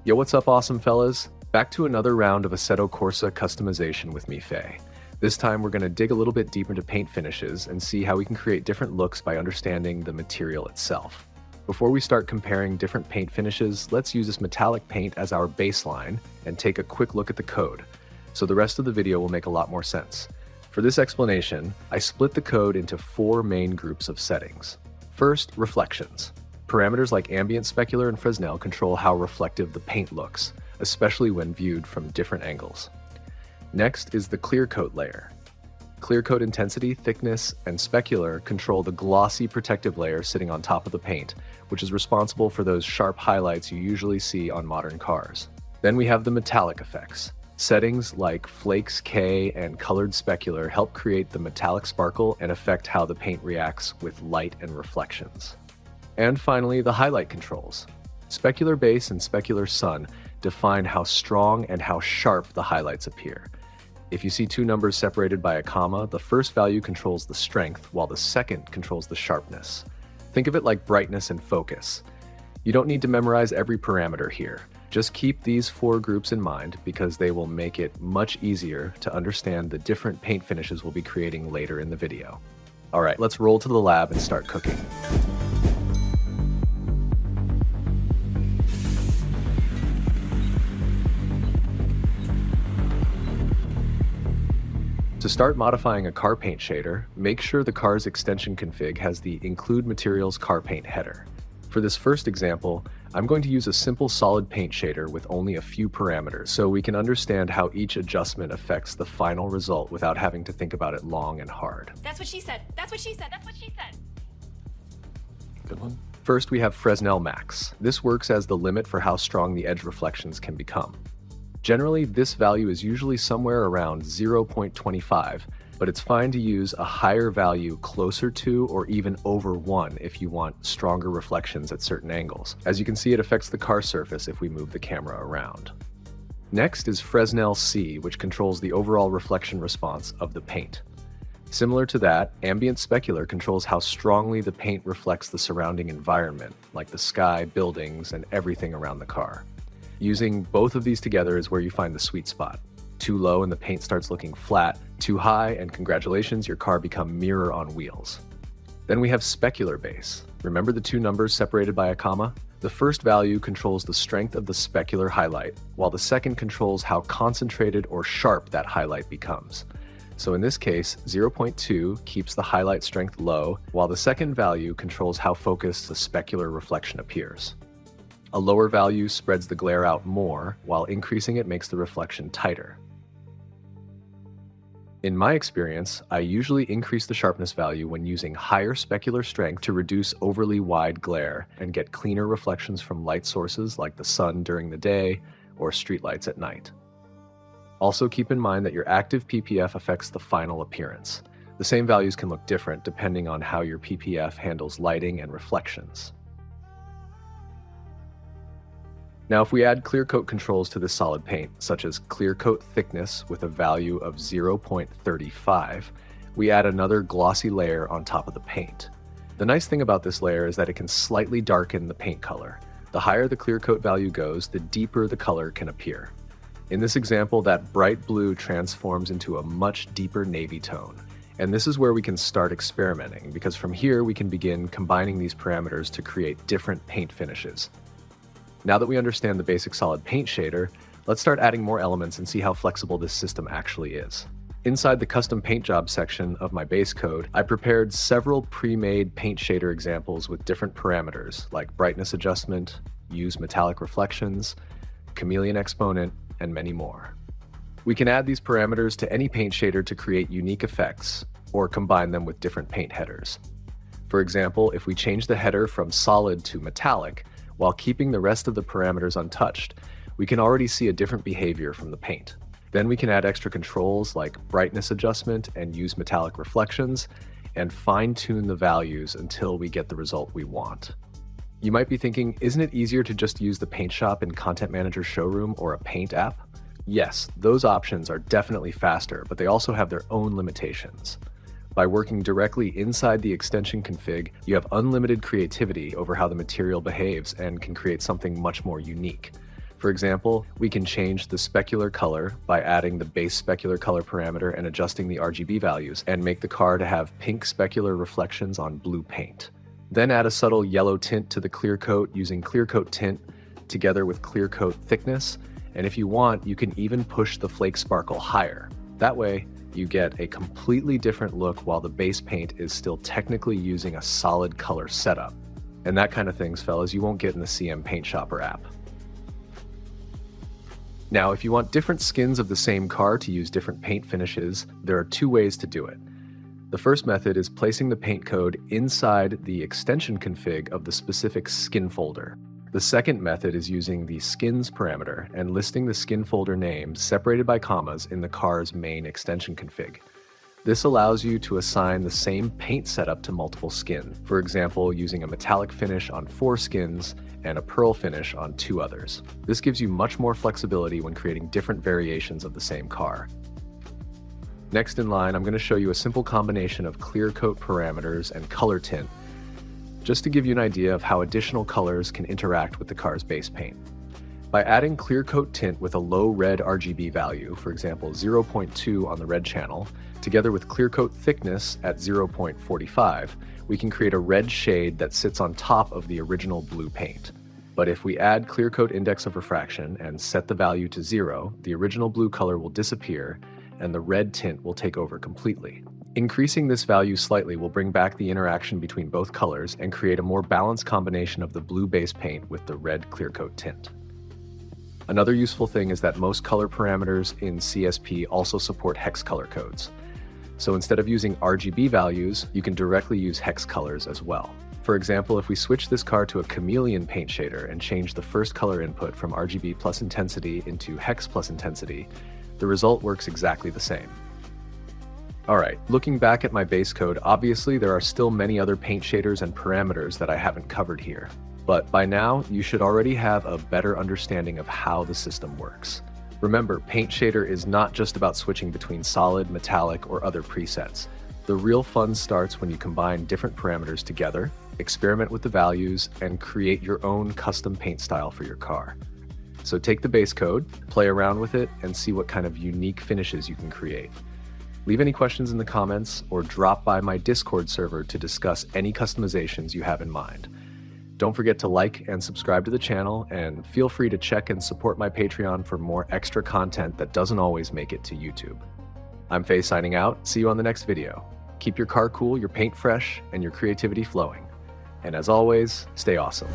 Yo, what's up, awesome fellas? Back to another round of Assetto Corsa customization with me, Faye. This time we're going to dig a little bit deeper into paint finishes and see how we can create different looks by understanding the material itself. Before we start comparing different paint finishes, let's use this metallic paint as our baseline and take a quick look at the code, so the rest of the video will make a lot more sense. For this explanation, I split the code into 4 main groups of settings. First, reflections. Parameters like ambient, specular, and Fresnel control how reflective the paint looks, especially when viewed from different angles. Next is the clear coat layer. Clear coat intensity, thickness, and specular control the glossy protective layer sitting on top of the paint, which is responsible for those sharp highlights you usually see on modern cars. Then we have the metallic effects. Settings like Flakes, K, and colored specular help create the metallic sparkle and affect how the paint reacts with light and reflections. And finally, the highlight controls. Specular base and specular sun define how strong and how sharp the highlights appear. If you see 2 numbers separated by a comma, the first value controls the strength, while the second controls the sharpness. Think of it like brightness and focus. You don't need to memorize every parameter here. Just keep these 4 groups in mind because they will make it much easier to understand the different paint finishes we'll be creating later in the video. All right, let's roll to the lab and start cooking. To start modifying a car paint shader, make sure the car's extension config has the Include Materials Car Paint header. For this first example, I'm going to use a simple solid paint shader with only a few parameters so we can understand how each adjustment affects the final result without having to think about it long and hard. That's what she said. That's what she said. That's what she said. Good one. First, we have Fresnel Max. This works as the limit for how strong the edge reflections can become. Generally, this value is usually somewhere around 0.25, but it's fine to use a higher value closer to or even over 1 if you want stronger reflections at certain angles. As you can see, it affects the car surface if we move the camera around. Next is Fresnel C, which controls the overall reflection response of the paint. Similar to that, ambient specular controls how strongly the paint reflects the surrounding environment, like the sky, buildings, and everything around the car. Using both of these together is where you find the sweet spot. Too low and the paint starts looking flat, too high and congratulations, your car become mirror on wheels. Then we have specular base. Remember the 2 numbers separated by a comma? The first value controls the strength of the specular highlight, while the second controls how concentrated or sharp that highlight becomes. So in this case, 0.2 keeps the highlight strength low, while the second value controls how focused the specular reflection appears. A lower value spreads the glare out more, while increasing it makes the reflection tighter. In my experience, I usually increase the sharpness value when using higher specular strength to reduce overly wide glare and get cleaner reflections from light sources like the sun during the day or streetlights at night. Also keep in mind that your active PPF affects the final appearance. The same values can look different depending on how your PPF handles lighting and reflections. Now, if we add clear coat controls to this solid paint, such as clear coat thickness with a value of 0.35, we add another glossy layer on top of the paint. The nice thing about this layer is that it can slightly darken the paint color. The higher the clear coat value goes, the deeper the color can appear. In this example, that bright blue transforms into a much deeper navy tone. And this is where we can start experimenting, because from here we can begin combining these parameters to create different paint finishes. Now that we understand the basic solid paint shader, let's start adding more elements and see how flexible this system actually is. Inside the custom paint job section of my base code, I prepared several pre-made paint shader examples with different parameters like brightness adjustment, use metallic reflections, chameleon exponent, and many more. We can add these parameters to any paint shader to create unique effects or combine them with different paint headers. For example, if we change the header from solid to metallic, while keeping the rest of the parameters untouched, we can already see a different behavior from the paint. Then we can add extra controls like brightness adjustment and use metallic reflections, and fine-tune the values until we get the result we want. You might be thinking, isn't it easier to just use the Paint Shop in Content Manager Showroom or a Paint app? Yes, those options are definitely faster, but they also have their own limitations. By working directly inside the extension config, you have unlimited creativity over how the material behaves and can create something much more unique. For example, we can change the specular color by adding the base specular color parameter and adjusting the RGB values, and make the car to have pink specular reflections on blue paint. Then add a subtle yellow tint to the clear coat using clear coat tint together with clear coat thickness, and if you want, you can even push the flake sparkle higher. That way, you get a completely different look while the base paint is still technically using a solid color setup. And that kind of things, fellas, you won't get in the CM Paint Shopper app. Now, if you want different skins of the same car to use different paint finishes, there are two ways to do it. The first method is placing the paint code inside the extension config of the specific skin folder. The second method is using the skins parameter and listing the skin folder name separated by commas in the car's main extension config. This allows you to assign the same paint setup to multiple skins, for example, using a metallic finish on 4 skins and a pearl finish on 2 others. This gives you much more flexibility when creating different variations of the same car. Next in line, I'm going to show you a simple combination of clear coat parameters and color tint, just to give you an idea of how additional colors can interact with the car's base paint. By adding clear coat tint with a low red RGB value, for example 0.2 on the red channel, together with clear coat thickness at 0.45, we can create a red shade that sits on top of the original blue paint. But if we add clear coat index of refraction and set the value to 0, the original blue color will disappear and the red tint will take over completely. Increasing this value slightly will bring back the interaction between both colors and create a more balanced combination of the blue base paint with the red clear coat tint. Another useful thing is that most color parameters in CSP also support hex color codes. So instead of using RGB values, you can directly use hex colors as well. For example, if we switch this car to a chameleon paint shader and change the first color input from RGB plus intensity into hex plus intensity, the result works exactly the same. Alright, looking back at my base code, obviously there are still many other paint shaders and parameters that I haven't covered here. But by now, you should already have a better understanding of how the system works. Remember, Paint Shader is not just about switching between solid, metallic, or other presets. The real fun starts when you combine different parameters together, experiment with the values, and create your own custom paint style for your car. So take the base code, play around with it, and see what kind of unique finishes you can create. Leave any questions in the comments, or drop by my Discord server to discuss any customizations you have in mind. Don't forget to like and subscribe to the channel, and feel free to check and support my Patreon for more extra content that doesn't always make it to YouTube. I'm Faye signing out. See you on the next video. Keep your car cool, your paint fresh, and your creativity flowing. And as always, stay awesome.